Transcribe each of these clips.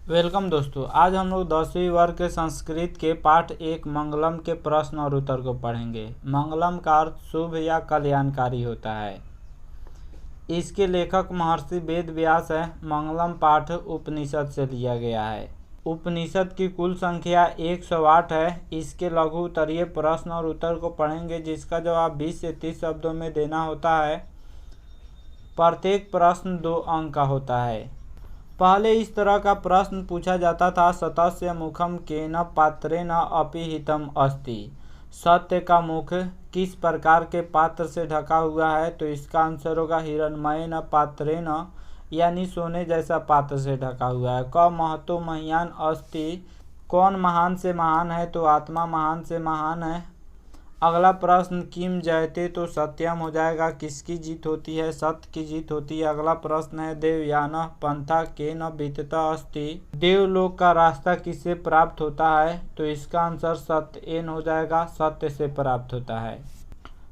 Welcome दोस्तों, आज हम लोग 10वीं वर्ग के संस्कृत के पाठ 1 मंगलम के प्रश्न और उत्तर को पढ़ेंगे। मंगलम का अर्थ शुभ या कल्याणकारी होता है। इसके लेखक महर्षि वेद व्यास है। मंगलम पाठ उपनिषद से लिया गया है। उपनिषद की कुल संख्या 108 है। इसके लघु उत्तरीय प्रश्न और उत्तर को पढ़ेंगे, जिसका जवाब 20 से 30 शब्दों में देना होता है। प्रत्येक प्रश्न 2 अंक का होता है। पहले इस तरह का प्रश्न पूछा जाता था, सतस्य मुखम केन पात्रेण अपि हितम अस्ति। सत्य का मुख किस प्रकार के पात्र से ढका हुआ है? तो इसका आंसर होगा हिरण्मयेन पात्रेण, यानी सोने जैसा पात्र से ढका हुआ है। क महतो मह्यान अस्ति, कौन महान से महान है? तो आत्मा महान से महान है। अगला प्रश्न किम जयते, तो सत्यम हो जाएगा। किसकी जीत होती है? सत्य की जीत होती है। अगला प्रश्न है देवयान पंथा केन वितता अस्ति, देवलोक का रास्ता किससे प्राप्त होता है? तो इसका आंसर सत्येन हो जाएगा, सत्य से प्राप्त होता है।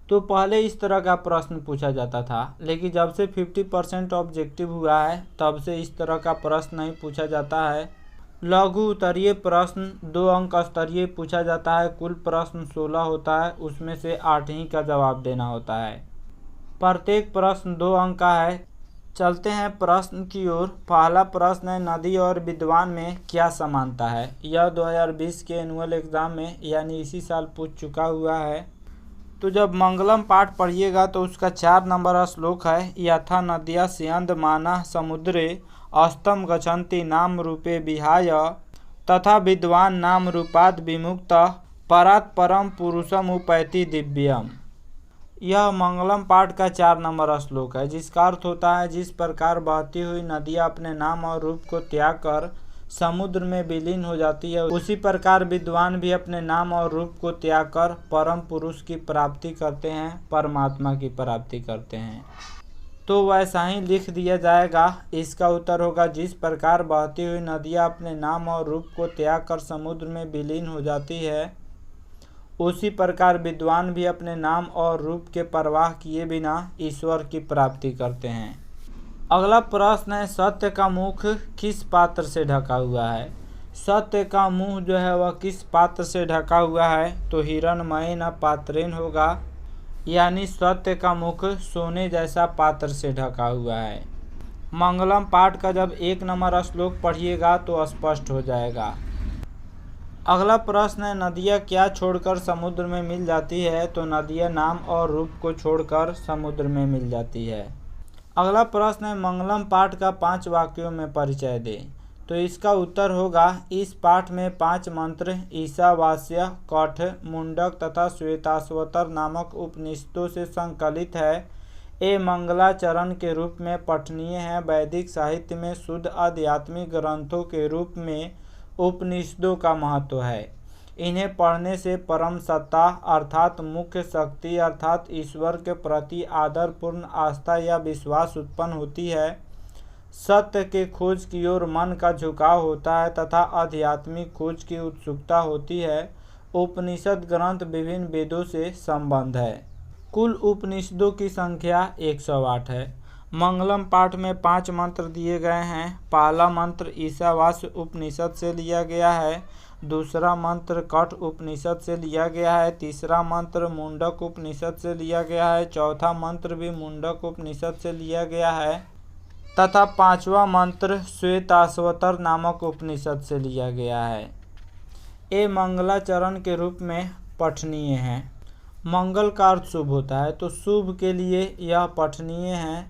तो पहले इस तरह का प्रश्न पूछा जाता था, लेकिन जब से 50% ऑब्जेक्टिव हुआ है तब से इस तरह का प्रश्न नहीं पूछा जाता है। लघु उत्तरीय प्रश्न 2 अंक स्तरीय पूछा जाता है। कुल प्रश्न 16 होता है, उसमें से 8 ही का जवाब देना होता है। प्रत्येक प्रश्न 2 अंक का है। चलते हैं प्रश्न की ओर। पहला प्रश्न है, नदी और विद्वान में क्या समानता है? यह 2020 के एनुअल एग्जाम में यानी इसी साल पूछ चुका हुआ है। तो जब मंगलम पाठ पढ़िएगा तो उसका 4 नंबर श्लोक है, यथा नद्या स्यन्दमाना समुद्रे अस्तम गच्छन्ति नाम रूपे विहाय तथा विद्वान नाम रूपाद विमुक्त परात् परम पुरुषम उपैति दिव्यम। यह मंगलम पाठ का 4 नंबर श्लोक है, जिसका अर्थ होता है, जिस प्रकार बहती हुई नदियाँ अपने नाम और रूप को त्याग कर समुद्र में विलीन हो जाती है, उसी प्रकार विद्वान भी अपने नाम और रूप को त्याग कर परम पुरुष की प्राप्ति करते हैं, परमात्मा की प्राप्ति करते हैं। तो वैसा ही लिख दिया जाएगा। इसका उत्तर होगा, जिस प्रकार बहती हुई नदियाँ अपने नाम और रूप को त्याग कर समुद्र में विलीन हो जाती है, उसी प्रकार विद्वान भी अपने नाम और रूप के परवाह किए बिना ईश्वर की प्राप्ति करते हैं। अगला प्रश्न है, सत्य का मुख किस पात्र से ढका हुआ है? सत्य का मुंह जो है वह किस पात्र से ढका हुआ है? तो हिरण्मयेन पात्रेण होगा, यानी सत्य का मुख सोने जैसा पात्र से ढका हुआ है। मंगलम पाठ का जब 1 नंबर श्लोक पढ़िएगा तो स्पष्ट हो जाएगा। अगला प्रश्न है, नदियाँ क्या छोड़कर समुद्र में मिल जाती है? तो नदियाँ नाम और रूप को छोड़कर समुद्र में मिल जाती है। अगला प्रश्न है, मंगलम पाठ का 5 वाक्यों में परिचय दे। तो इसका उत्तर होगा, इस पाठ में 5 मंत्र ईशावास्य, कठ, मुंडक तथा श्वेताश्वतर नामक उपनिषदों से संकलित है। ये मंगलाचरण के रूप में पठनीय है। वैदिक साहित्य में शुद्ध आध्यात्मिक ग्रंथों के रूप में उपनिषदों का महत्व है। इन्हें पढ़ने से परम सत्ता अर्थात मुख्य शक्ति अर्थात ईश्वर के प्रति आदरपूर्ण आस्था या विश्वास उत्पन्न होती है। सत्य के खोज की ओर मन का झुकाव होता है तथा आध्यात्मिक खोज की उत्सुकता होती है। उपनिषद ग्रंथ विभिन्न वेदों से संबंध है। कुल उपनिषदों की संख्या 108 है। मंगलम पाठ में 5 मंत्र दिए गए हैं। पहला मंत्र ईशावास्य उपनिषद से लिया गया है। दूसरा मंत्र कठ उपनिषद से लिया गया है। तीसरा मंत्र मुंडक उपनिषद से लिया गया है। चौथा मंत्र भी मुंडक उपनिषद से लिया गया है तथा 5वां मंत्र श्वेताश्वतर नामक उपनिषद से लिया गया है। ये मंगलाचरण के रूप में पठनीय है। मंगल का अर्थ शुभ होता है, तो शुभ के लिए यह पठनीय है।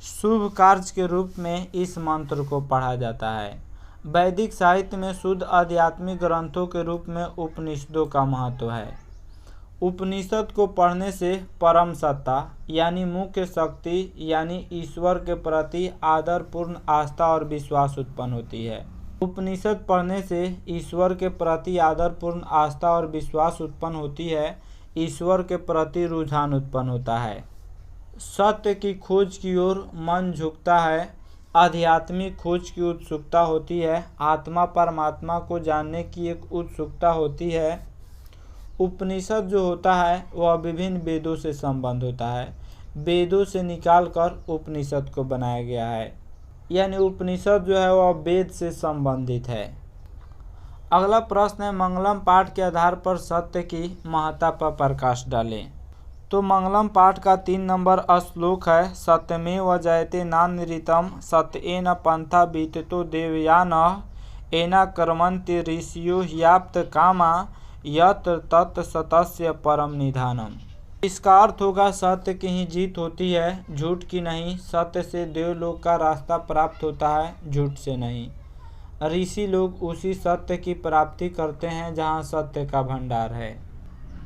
शुभ कार्य के रूप में इस मंत्र को पढ़ा जाता है। वैदिक साहित्य में शुद्ध आध्यात्मिक ग्रंथों के रूप में उपनिषदों का महत्व है। उपनिषद को पढ़ने से परम सत्ता यानी मुख्य शक्ति यानी ईश्वर के प्रति आदरपूर्ण आस्था और विश्वास उत्पन्न होती है। उपनिषद पढ़ने से ईश्वर के प्रति आदरपूर्ण आस्था और विश्वास उत्पन्न होती है। ईश्वर के प्रति रुझान उत्पन्न होता है। सत्य की खोज की ओर मन झुकता है। आध्यात्मिक खोज की उत्सुकता होती है। आत्मा परमात्मा को जानने की एक उत्सुकता होती है। उपनिषद जो होता है वह विभिन्न वेदों से संबंध होता है। वेदों से निकालकर उपनिषद को बनाया गया है। यानी उपनिषद जो है वह वेद से संबंधित है। अगला प्रश्न है, मंगलम पाठ के आधार पर सत्य की महत्ता पर प्रकाश डालें। तो मंगलम पाठ का 3 नंबर श्लोक है, सत्यमेव जयते नान्यरितम सत्येन पंथा बीततो देवयानः एना कर्मन्ति ऋषियो ह्याप्त कामा यत्र तत् सतस्य परम निधानम। इसका अर्थ होगा सत्य की ही जीत होती है, झूठ की नहीं। सत्य से देवलोक का रास्ता प्राप्त होता है, झूठ से नहीं। ऋषि लोग उसी सत्य की प्राप्ति करते हैं जहाँ सत्य का भंडार है।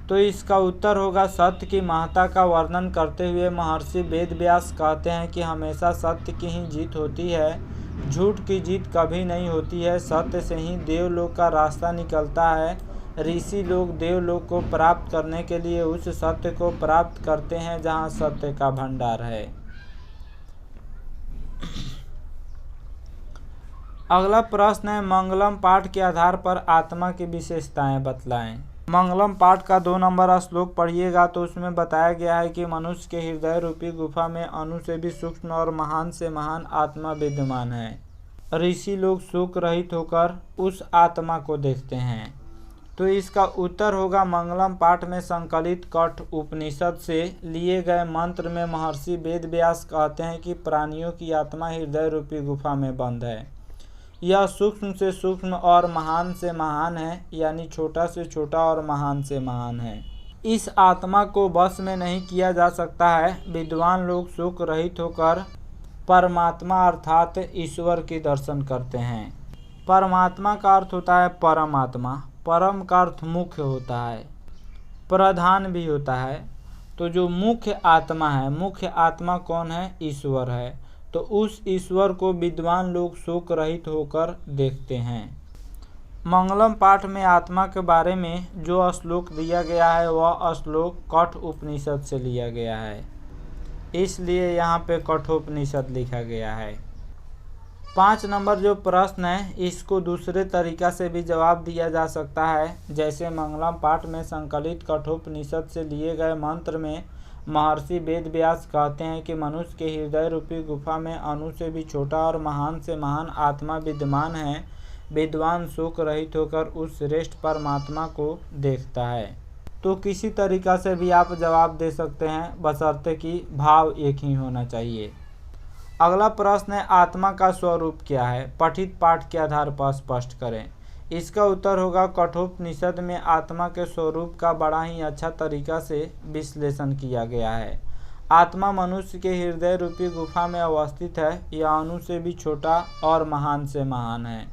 तो इसका उत्तर होगा सत्य की महत्ता का वर्णन करते हुए महर्षि वेदव्यास कहते हैं कि हमेशा सत्य की ही जीत होती है, झूठ की जीत कभी नहीं होती है। सत्य से ही देवलोक का रास्ता निकलता है। ऋषि लोग देवलोक को प्राप्त करने के लिए उस सत्य को प्राप्त करते हैं जहाँ सत्य का भंडार है। अगला प्रश्न है, मंगलम पाठ के आधार पर आत्मा की विशेषताएं बतलाएं। मंगलम पाठ का 2 नंबर श्लोक पढ़िएगा तो उसमें बताया गया है कि मनुष्य के हृदय रूपी गुफा में अणु से भी सूक्ष्म और महान से महान आत्मा विद्यमान है। ऋषि लोग शोक रहित होकर उस आत्मा को देखते हैं। तो इसका उत्तर होगा मंगलम पाठ में संकलित कठ उपनिषद से लिए गए मंत्र में महर्षि वेदव्यास कहते हैं कि प्राणियों की आत्मा हृदय रूपी गुफा में बंद है। यह सूक्ष्म से सूक्ष्म और महान से महान है, यानी छोटा से छोटा और महान से महान है। इस आत्मा को वश में नहीं किया जा सकता है। विद्वान लोग शोक रहित होकर परमात्मा अर्थात ईश्वर की दर्शन करते हैं। परमात्मा का अर्थ होता है परमात्मा। परम का अर्थ मुख्य होता है, प्रधान भी होता है। तो जो मुख्य आत्मा है, मुख्य आत्मा कौन है? ईश्वर है। तो उस ईश्वर को विद्वान लोग शोक रहित होकर देखते हैं। मंगलम पाठ में आत्मा के बारे में जो श्लोक दिया गया है वह श्लोक कठ उपनिषद से लिया गया है, इसलिए यहाँ पे कठोपनिषद लिखा गया है। 5 नंबर जो प्रश्न है इसको दूसरे तरीका से भी जवाब दिया जा सकता है। जैसे मंगलम पाठ में संकलित कठोपनिषद से लिए गए मंत्र में महर्षि वेदव्यास कहते हैं कि मनुष्य के हृदय रूपी गुफा में अणु से भी छोटा और महान से महान आत्मा विद्यमान है। विद्वान शोक रहित होकर उस श्रेष्ठ परमात्मा को देखता है। तो किसी तरीका से भी आप जवाब दे सकते हैं, बशर्ते कि भाव एक ही होना चाहिए। अगला प्रश्न है, आत्मा का स्वरूप क्या है? पठित पाठ के आधार पर स्पष्ट करें। इसका उत्तर होगा कठोपनिषद में आत्मा के स्वरूप का बड़ा ही अच्छा तरीका से विश्लेषण किया गया है। आत्मा मनुष्य के हृदय रूपी गुफा में अवस्थित है। यह अणु से भी छोटा और महान से महान है।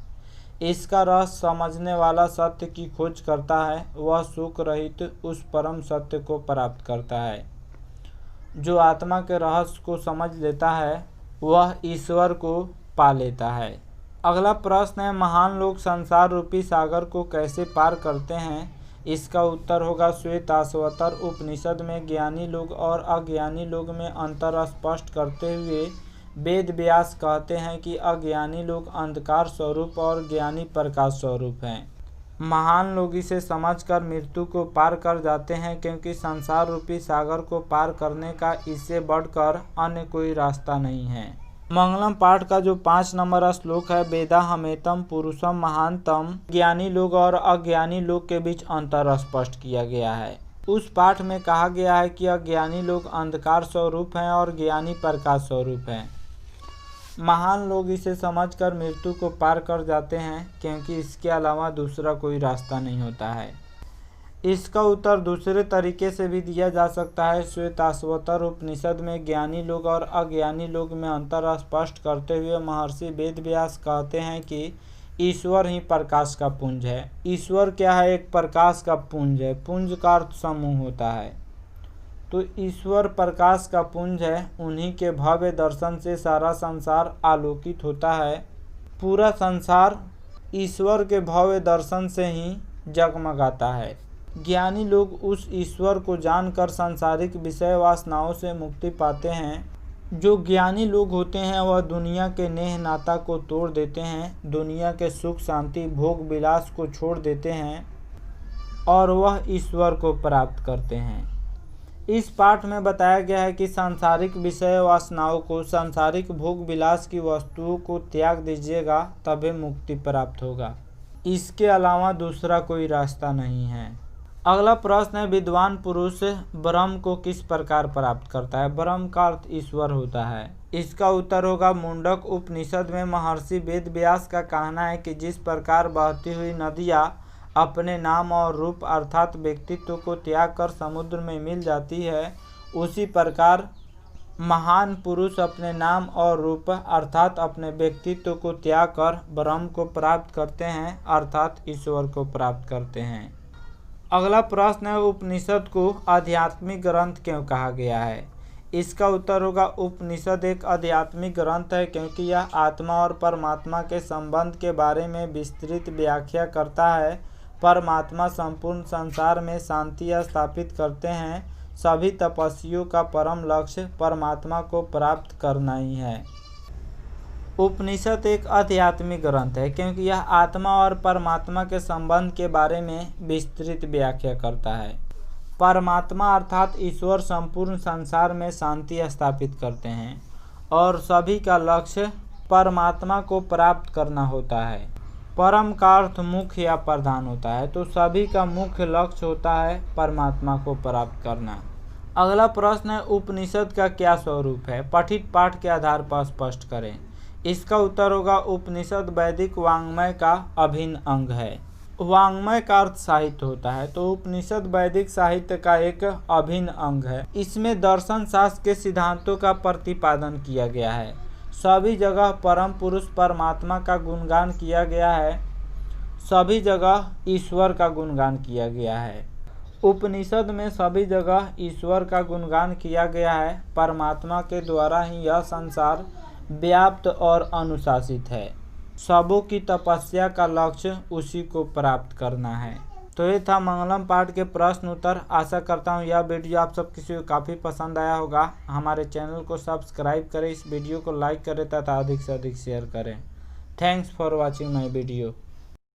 इसका रहस्य समझने वाला सत्य की खोज करता है, वह शोक रहित उस परम सत्य को प्राप्त करता है। जो आत्मा के रहस्य को समझ लेता है वह ईश्वर को पा लेता है। अगला प्रश्न है, महान लोग संसार रूपी सागर को कैसे पार करते हैं? इसका उत्तर होगा श्वेताश्वतर उपनिषद में ज्ञानी लोग और अज्ञानी लोग में अंतर स्पष्ट करते हुए वेद व्यास कहते हैं कि अज्ञानी लोग अंधकार स्वरूप और ज्ञानी प्रकाश स्वरूप हैं। महान लोग इसे समझकर मृत्यु को पार कर जाते हैं, क्योंकि संसार रूपी सागर को पार करने का इससे बढ़कर अन्य कोई रास्ता नहीं है। मंगलम पाठ का जो 5 नंबर श्लोक है, वेदा हमेतम पुरुषम महानतम, ज्ञानी लोग और अज्ञानी लोग के बीच अंतर स्पष्ट किया गया है। उस पाठ में कहा गया है कि अज्ञानी लोग अंधकार स्वरूप हैं और ज्ञानी प्रकाश स्वरूप हैं। महान लोग इसे समझकर मृत्यु को पार कर जाते हैं, क्योंकि इसके अलावा दूसरा कोई रास्ता नहीं होता है। इसका उत्तर दूसरे तरीके से भी दिया जा सकता है। श्वेताश्वतर उपनिषद में ज्ञानी लोग और अज्ञानी लोग में अंतर स्पष्ट करते हुए महर्षि वेदव्यास कहते हैं कि ईश्वर ही प्रकाश का पुंज है। ईश्वर क्या है? एक प्रकाश का पुंज है। पुंज का अर्थ समूह होता है। तो ईश्वर प्रकाश का पुंज है। उन्हीं के भव्य दर्शन से सारा संसार आलोकित होता है। पूरा संसार ईश्वर के भव्य दर्शन से ही जगमगाता है। ज्ञानी लोग उस ईश्वर को जानकर सांसारिक विषय वासनाओं से मुक्ति पाते हैं। जो ज्ञानी लोग होते हैं वह दुनिया के नेह नाता को तोड़ देते हैं, दुनिया के सुख शांति भोग विलास को छोड़ देते हैं और वह ईश्वर को प्राप्त करते हैं। इस पाठ में बताया गया है कि सांसारिक विषय वासनाओं को, सांसारिक भोग विलास की वस्तुओं को त्याग दीजिएगा, तभी मुक्ति प्राप्त होगा। इसके अलावा दूसरा कोई रास्ता नहीं है। अगला प्रश्न है, विद्वान पुरुष ब्रह्म को किस प्रकार प्राप्त करता है? ब्रह्म का अर्थ ईश्वर होता है। इसका उत्तर होगा मुंडक उपनिषद में महर्षि वेद व्यास का कहना है कि जिस प्रकार बहती हुई नदियाँ अपने नाम और रूप अर्थात व्यक्तित्व को त्याग कर समुद्र में मिल जाती है, उसी प्रकार महान पुरुष अपने नाम और रूप अर्थात अपने व्यक्तित्व को त्याग कर ब्रह्म को प्राप्त करते हैं अर्थात ईश्वर को प्राप्त करते हैं। अगला प्रश्न है, उपनिषद को आध्यात्मिक ग्रंथ क्यों कहा गया है? इसका उत्तर होगा उपनिषद एक आध्यात्मिक ग्रंथ है क्योंकि यह आत्मा और परमात्मा के संबंध के बारे में विस्तृत व्याख्या करता है। परमात्मा संपूर्ण संसार में शांति स्थापित करते हैं। सभी तपस्वियों का परम लक्ष्य परमात्मा को प्राप्त करना ही है। उपनिषद एक आध्यात्मिक ग्रंथ है क्योंकि यह आत्मा और परमात्मा के संबंध के बारे में विस्तृत व्याख्या करता है। परमात्मा अर्थात ईश्वर संपूर्ण संसार में शांति स्थापित करते हैं और सभी का लक्ष्य परमात्मा को प्राप्त करना होता है। परम का अर्थ मुख्य या प्रधान होता है, तो सभी का मुख्य लक्ष्य होता है परमात्मा को प्राप्त करना। अगला प्रश्न है, उपनिषद का क्या स्वरूप है? पठित पाठ के आधार पर स्पष्ट करें। इसका उत्तर होगा उपनिषद वैदिक वाङ्मय का अभिन्न अंग है। वाङ्मय का अर्थ साहित्य होता है, तो उपनिषद वैदिक साहित्य का एक अभिन्न अंग है। इसमें दर्शन शास्त्र के सिद्धांतों का प्रतिपादन किया गया है। सभी जगह परम पुरुष परमात्मा का गुणगान किया गया है। सभी जगह ईश्वर का गुणगान किया गया है। उपनिषद में सभी जगह ईश्वर का गुणगान किया गया है। परमात्मा के द्वारा ही यह संसार व्याप्त और अनुशासित है। सबों की तपस्या का लक्ष्य उसी को प्राप्त करना है। तो ये था मंगलम पाठ के प्रश्न उत्तर। आशा करता हूँ यह वीडियो आप सब किसी को काफ़ी पसंद आया होगा। हमारे चैनल को सब्सक्राइब करें, इस वीडियो को लाइक करें तथा अधिक से अधिक शेयर करें। Thanks for watching my video.